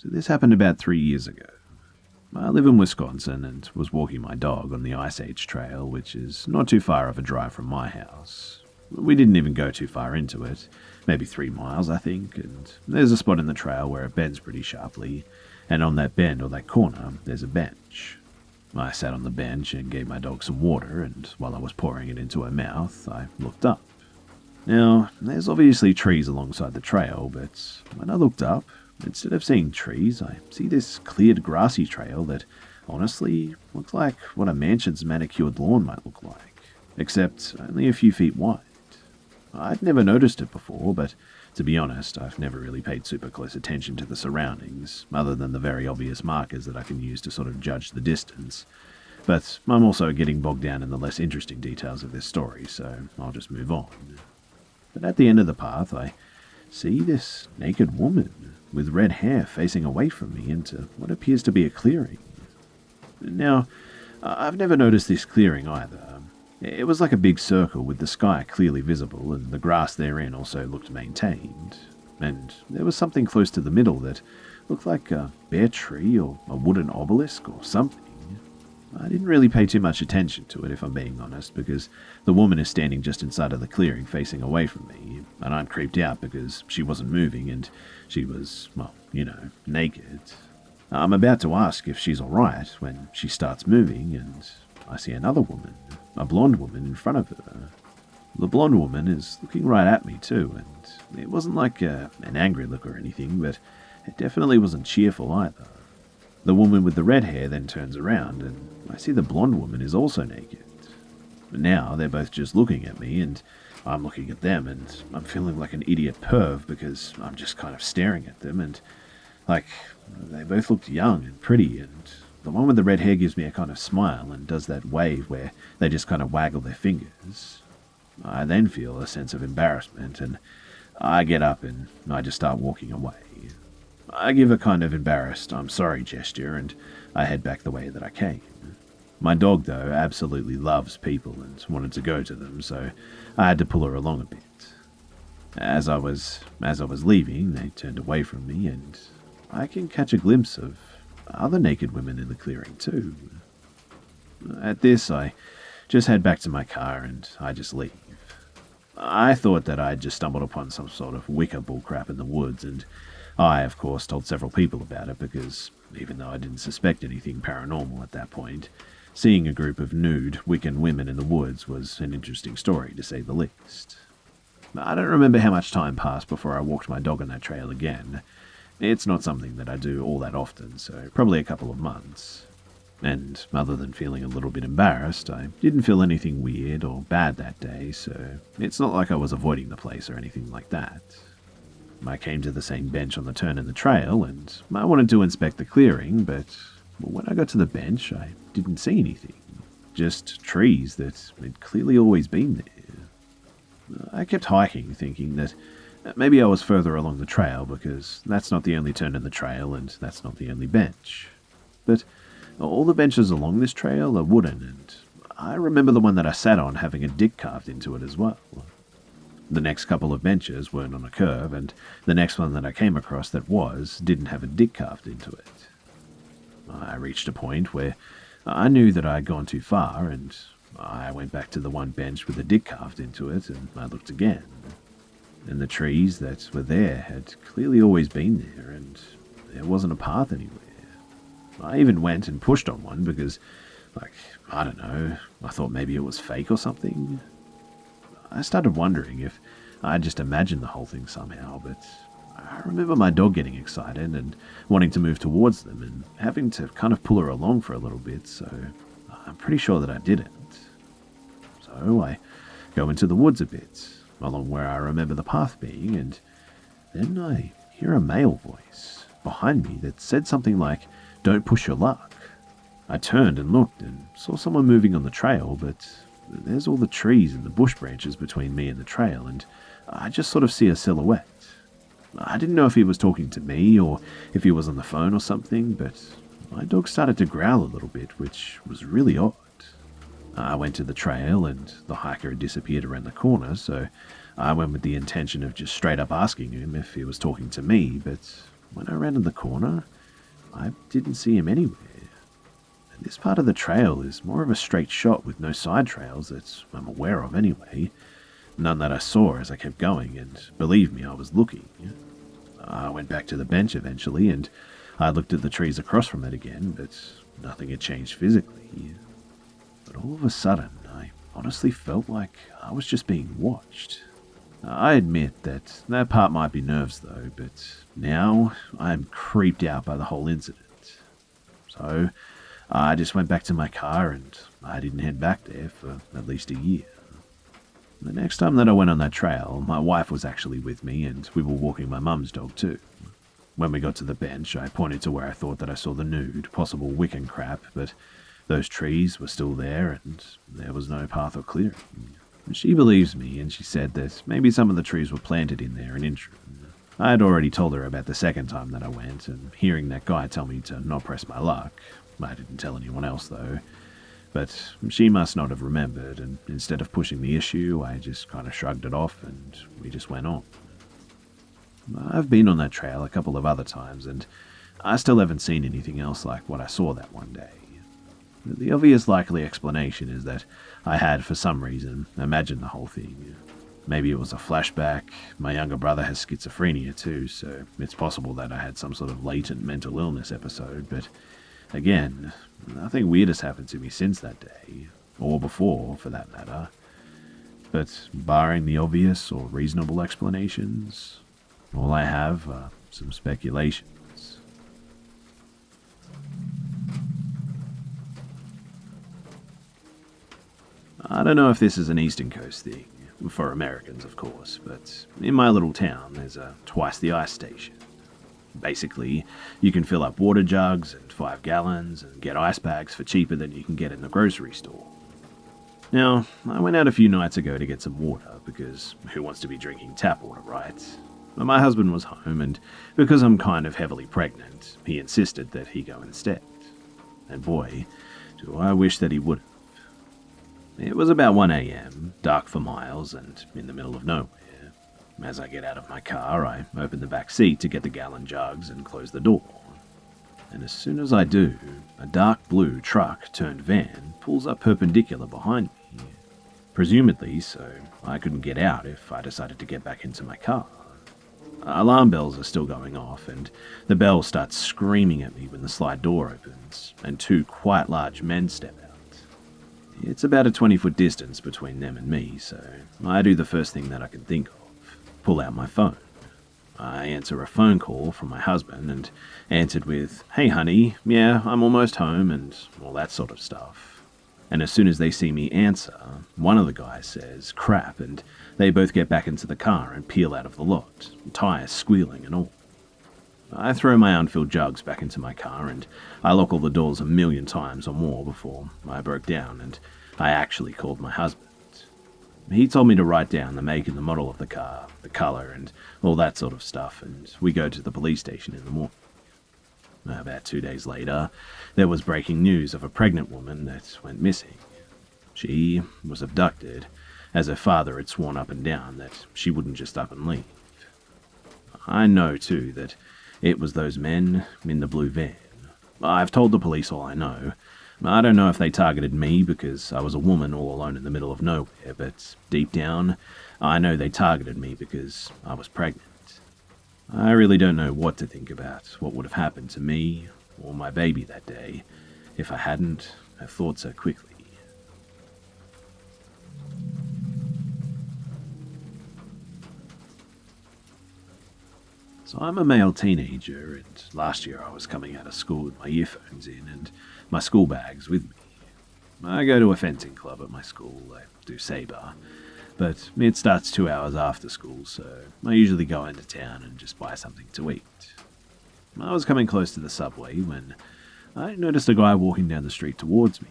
So this happened about 3 years ago. I live in Wisconsin and was walking my dog on the Ice Age Trail, which is not too far of a drive from my house. We didn't even go too far into it, maybe 3 miles I think, and there's a spot in the trail where it bends pretty sharply, and on that bend or that corner there's a bench. I sat on the bench and gave my dog some water, and while I was pouring it into her mouth, I looked up. Now, there's obviously trees alongside the trail, but when I looked up, instead of seeing trees, I see this cleared grassy trail that honestly looks like what a mansion's manicured lawn might look like, except only a few feet wide. I'd never noticed it before, but to be honest, I've never really paid super close attention to the surroundings, other than the very obvious markers that I can use to sort of judge the distance. But I'm also getting bogged down in the less interesting details of this story, so I'll just move on. But at the end of the path, I see this naked woman with red hair facing away from me into what appears to be a clearing. Now, I've never noticed this clearing either. It was like a big circle with the sky clearly visible, and the grass therein also looked maintained. And there was something close to the middle that looked like a bare tree or a wooden obelisk or something. I didn't really pay too much attention to it, if I'm being honest, because the woman is standing just inside of the clearing facing away from me, and I'm creeped out because she wasn't moving and she was, well, naked. I'm about to ask if she's alright when she starts moving, and I see another woman, a blonde woman in front of her. The blonde woman is looking right at me too, and it wasn't like an angry look or anything, but it definitely wasn't cheerful either. The woman with the red hair then turns around, and I see the blonde woman is also naked. Now they're both just looking at me, and I'm looking at them, and I'm feeling like an idiot perv because I'm just kind of staring at them, and they both looked young and pretty, and the one with the red hair gives me a kind of smile and does that wave where they just kind of waggle their fingers. I then feel a sense of embarrassment, and I get up and I just start walking away. I give a kind of embarrassed "I'm sorry" gesture, and I head back the way that I came. My dog, though, absolutely loves people and wanted to go to them, so I had to pull her along a bit. As I was leaving, they turned away from me, and I can catch a glimpse of other naked women in the clearing too. At this, I just head back to my car and I just leave. I thought that I'd just stumbled upon some sort of Wicca bullcrap in the woods, and I, of course, told several people about it because, even though I didn't suspect anything paranormal at that point, seeing a group of nude Wiccan women in the woods was an interesting story, to say the least. I don't remember how much time passed before I walked my dog on that trail again. It's not something that I do all that often, so probably a couple of months. And other than feeling a little bit embarrassed, I didn't feel anything weird or bad that day, so it's not like I was avoiding the place or anything like that. I came to the same bench on the turn in the trail, and I wanted to inspect the clearing, but when I got to the bench, I didn't see anything. Just trees that had clearly always been there. I kept hiking, thinking that maybe I was further along the trail, because that's not the only turn in the trail, and that's not the only bench. But all the benches along this trail are wooden, and I remember the one that I sat on having a dick carved into it as well. The next couple of benches weren't on a curve, and the next one that I came across that didn't have a dick carved into it. I reached a point where I knew that I had gone too far, and I went back to the one bench with a dick carved into it, and I looked again. And the trees that were there had clearly always been there, and there wasn't a path anywhere. I even went and pushed on one because, I don't know, I thought maybe it was fake or something. I started wondering if I just imagined the whole thing somehow, but I remember my dog getting excited and wanting to move towards them and having to kind of pull her along for a little bit, so I'm pretty sure that I didn't. So I go into the woods a bit, along where I remember the path being, and then I hear a male voice behind me that said something like, "Don't push your luck." I turned and looked and saw someone moving on the trail, but there's all the trees and the bush branches between me and the trail, and I just sort of see a silhouette. I didn't know if he was talking to me or if he was on the phone or something, but my dog started to growl a little bit, which was really odd. I went to the trail and the hiker had disappeared around the corner, so I went with the intention of just straight up asking him if he was talking to me, but when I rounded the corner, I didn't see him anywhere. And this part of the trail is more of a straight shot with no side trails that I'm aware of anyway. None that I saw as I kept going, and believe me, I was looking. I went back to the bench eventually, and I looked at the trees across from it again, but nothing had changed physically. But all of a sudden, I honestly felt like I was just being watched. I admit that part might be nerves though, but now I'm creeped out by the whole incident. So I just went back to my car and I didn't head back there for at least a year. The next time that I went on that trail, my wife was actually with me and we were walking my mum's dog too. When we got to the bench, I pointed to where I thought that I saw the nude, possible Wiccan crap, but those trees were still there and there was no path or clearing. She believes me and she said that maybe some of the trees were planted in there in interim. I had already told her about the second time that I went, and hearing that guy tell me to not press my luck, I didn't tell anyone else though, but she must not have remembered, and instead of pushing the issue, I just kind of shrugged it off and we just went on. I've been on that trail a couple of other times, and I still haven't seen anything else like what I saw that one day. The obvious likely explanation is that I had, for some reason, imagined the whole thing. Maybe it was a flashback. My younger brother has schizophrenia too, so it's possible that I had some sort of latent mental illness episode, but again, nothing weird has happened to me since that day, or before, for that matter. But barring the obvious or reasonable explanations, all I have are some speculations. I don't know if this is an Eastern Coast thing, for Americans of course, but in my little town there's a twice the ice station. Basically, you can fill up water jugs and 5 gallons and get ice bags for cheaper than you can get in the grocery store. Now, I went out a few nights ago to get some water, because who wants to be drinking tap water, right? But my husband was home, and because I'm kind of heavily pregnant, he insisted that he go instead. And boy, do I wish that he would have. It was about 1 a.m., dark for miles, and in the middle of nowhere. As I get out of my car, I open the back seat to get the gallon jugs and close the door. And as soon as I do, a dark blue truck turned van pulls up perpendicular behind me. Presumably so I couldn't get out if I decided to get back into my car. Alarm bells are still going off, and the bell starts screaming at me when the slide door opens, and 2 quite large men step out. It's about a 20-foot distance between them and me, so I do the first thing that I can think of, pull out my phone. I answer a phone call from my husband and answered with, "Hey honey, yeah, I'm almost home," and all that sort of stuff. And as soon as they see me answer, one of the guys says, "Crap," and they both get back into the car and peel out of the lot, tires squealing and all. I throw my unfilled jugs back into my car and I lock all the doors 1,000,000 times or more before I broke down, and I actually called my husband. He told me to write down the make and the model of the car, the colour and all that sort of stuff, and we go to the police station in the morning. About 2 days later, there was breaking news of a pregnant woman that went missing. She was abducted, as her father had sworn up and down that she wouldn't just up and leave. I know too that it was those men in the blue van. I've told the police all I know. I don't know if they targeted me because I was a woman all alone in the middle of nowhere, but deep down, I know they targeted me because I was pregnant. I really don't know what to think about what would have happened to me or my baby that day if I hadn't have thought so quickly. So I'm a male teenager, and last year I was coming out of school with my earphones in and my school bags with me. I go to a fencing club at my school, I do sabre, but it starts 2 hours after school, so I usually go into town and just buy something to eat. I was coming close to the subway when I noticed a guy walking down the street towards me.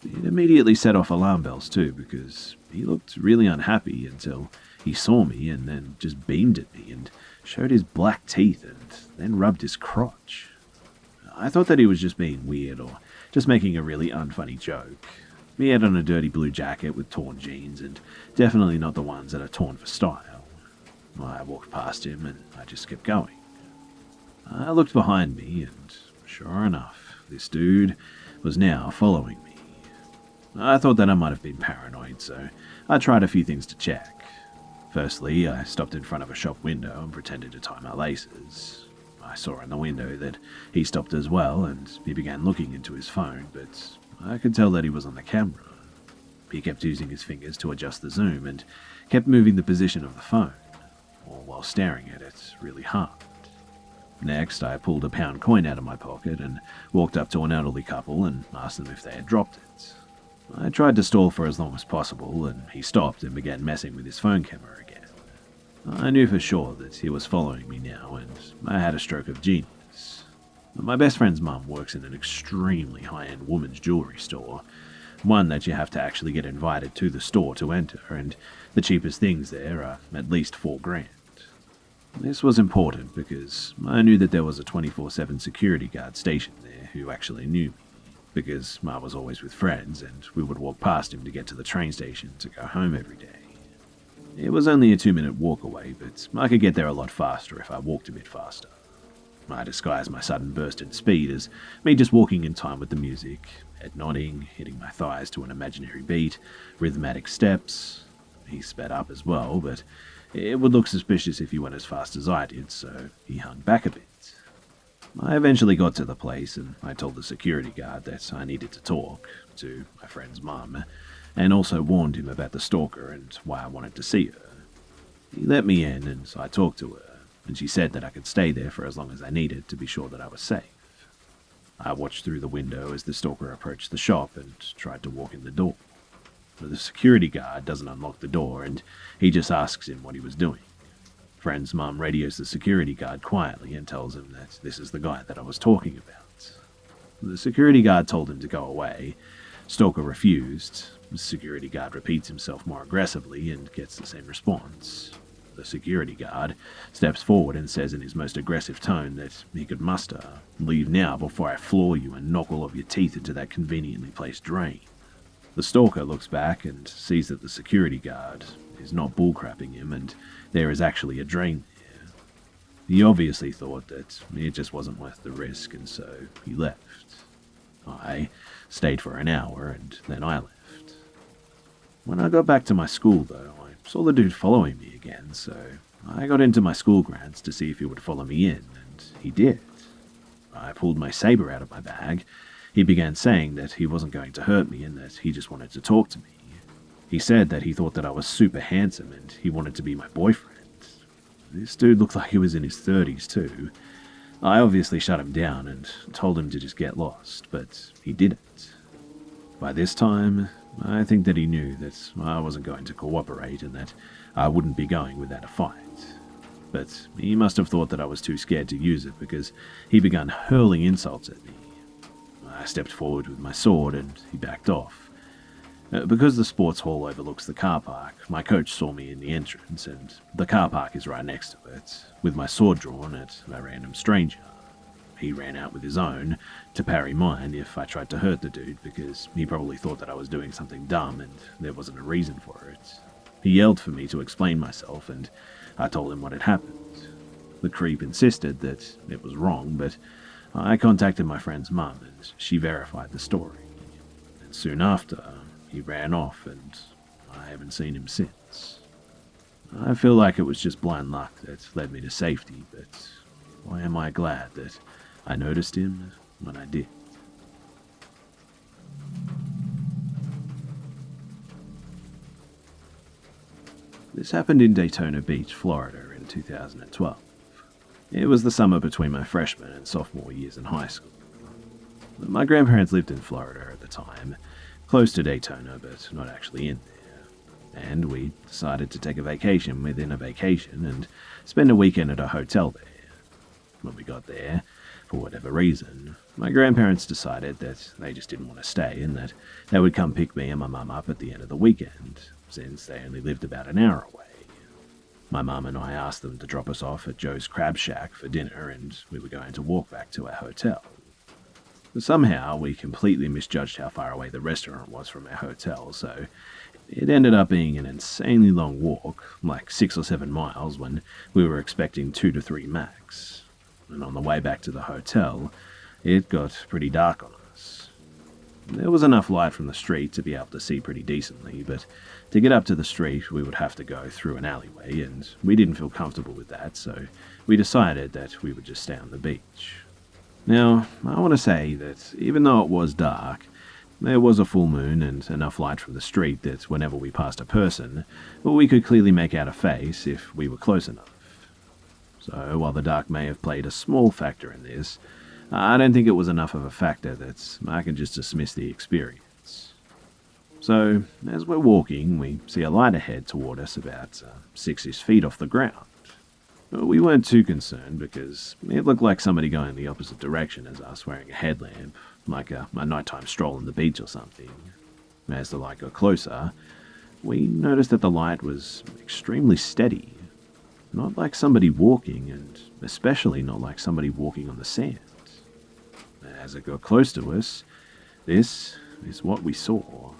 It immediately set off alarm bells too, because he looked really unhappy until he saw me and then just beamed at me and showed his black teeth and then rubbed his crotch. I thought that he was just being weird or just making a really unfunny joke. He had on a dirty blue jacket with torn jeans, and definitely not the ones that are torn for style. I walked past him and I just kept going. I looked behind me and sure enough, this dude was now following me. I thought that I might have been paranoid, so I tried a few things to check. Firstly, I stopped in front of a shop window and pretended to tie my laces. I saw in the window that he stopped as well, and he began looking into his phone, but I could tell that he was on the camera. He kept using his fingers to adjust the zoom and kept moving the position of the phone, all while staring at it really hard. Next, I pulled a pound coin out of my pocket and walked up to an elderly couple and asked them if they had dropped it. I tried to stall for as long as possible, and he stopped and began messing with his phone camera again. I knew for sure that he was following me now, and I had a stroke of genius. My best friend's mum works in an extremely high-end women's jewelry store, one that you have to actually get invited to the store to enter, and the cheapest things there are at least $4,000. This was important because I knew that there was a 24/7 security guard stationed there who actually knew me, because I was always with friends and we would walk past him to get to the train station to go home every day. It was only a 2-minute walk away, but I could get there a lot faster if I walked a bit faster. I disguised my sudden burst in speed as me just walking in time with the music, head nodding, hitting my thighs to an imaginary beat, rhythmic steps. He sped up as well, but it would look suspicious if he went as fast as I did, so he hung back a bit. I eventually got to the place, and I told the security guard that I needed to talk to my friend's mum, and also warned him about the stalker and why I wanted to see her. He let me in, and I talked to her, and she said that I could stay there for as long as I needed to be sure that I was safe. I watched through the window as the stalker approached the shop and tried to walk in the door. The security guard doesn't unlock the door, and he just asks him what he was doing. Friend's mum radios the security guard quietly and tells him that this is the guy that I was talking about. The security guard told him to go away. Stalker refused. The security guard repeats himself more aggressively and gets the same response. The security guard steps forward and says in his most aggressive tone that he could muster, "Leave now before I floor you and knock all of your teeth into that conveniently placed drain." The stalker looks back and sees that the security guard is not bullcrapping him and there is actually a drain there. He obviously thought that it just wasn't worth the risk, and so he left. I stayed for an hour and then I left. When I got back to my school, though, I saw the dude following me again, so I got into my school grounds to see if he would follow me in, and he did. I pulled my saber out of my bag. He began saying that he wasn't going to hurt me and that he just wanted to talk to me. He said that he thought that I was super handsome and he wanted to be my boyfriend. This dude looked like he was in his 30s too. I obviously shut him down and told him to just get lost, but he didn't. By this time, I think that he knew that I wasn't going to cooperate and that I wouldn't be going without a fight. But he must have thought that I was too scared to use it because he began hurling insults at me. I stepped forward with my sword and he backed off. Because the sports hall overlooks the car park, my coach saw me in the entrance, and the car park is right next to it, with my sword drawn at a random stranger. He ran out with his own to parry mine if I tried to hurt the dude, because he probably thought that I was doing something dumb and there wasn't a reason for it. He yelled for me to explain myself, and I told him what had happened. The creep insisted that it was wrong, but I contacted my friend's mum, and she verified the story. And soon after, he ran off, and I haven't seen him since. I feel like it was just blind luck that led me to safety, but why am I glad that I noticed him when I did. This happened in Daytona Beach, Florida in 2012. It was the summer between my freshman and sophomore years in high school. My grandparents lived in Florida at the time, close to Daytona, but not actually in there. And we decided to take a vacation within a vacation and spend a weekend at a hotel there. When we got there, for whatever reason, my grandparents decided that they just didn't want to stay and that they would come pick me and my mum up at the end of the weekend, since they only lived about an hour away. My mum and I asked them to drop us off at Joe's Crab Shack for dinner, and we were going to walk back to our hotel. Somehow, we completely misjudged how far away the restaurant was from our hotel, so it ended up being an insanely long walk, like 6 or 7 miles, when we were expecting 2 to 3 max. And on the way back to the hotel, it got pretty dark on us. There was enough light from the street to be able to see pretty decently, but to get up to the street we would have to go through an alleyway, and we didn't feel comfortable with that, so we decided that we would just stay on the beach. Now, I want to say that even though it was dark, there was a full moon and enough light from the street that whenever we passed a person, we could clearly make out a face if we were close enough. So while the dark may have played a small factor in this, I don't think it was enough of a factor that I can just dismiss the experience. So, as we're walking, we see a light ahead toward us about 6-ish feet off the ground. We weren't too concerned because it looked like somebody going the opposite direction as us wearing a headlamp, like a nighttime stroll on the beach or something. As the light got closer, we noticed that the light was extremely steady. Not like somebody walking, and especially not like somebody walking on the sand. As it got close to us, this is what we saw.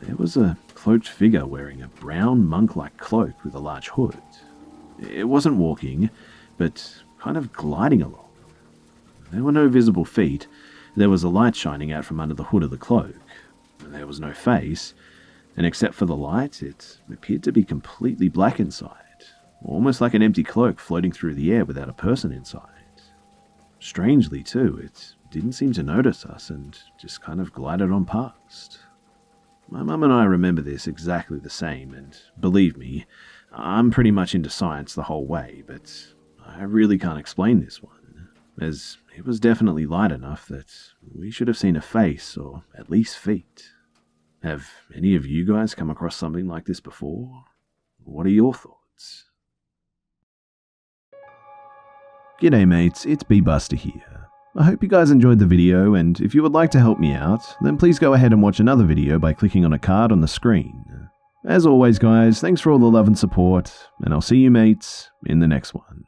There was a cloaked figure wearing a brown monk-like cloak with a large hood. It wasn't walking, but kind of gliding along. There were no visible feet. There was a light shining out from under the hood of the cloak. There was no face, and except for the light, it appeared to be completely black inside, almost like an empty cloak floating through the air without a person inside. Strangely, too, it didn't seem to notice us and just kind of glided on past. My mum and I remember this exactly the same, and believe me, I'm pretty much into science the whole way, but I really can't explain this one, as it was definitely light enough that we should have seen a face, or at least feet. Have any of you guys come across something like this before? What are your thoughts? G'day mates, it's Busta here. I hope you guys enjoyed the video, and if you would like to help me out, then please go ahead and watch another video by clicking on a card on the screen. As always guys, thanks for all the love and support, and I'll see you mates in the next one.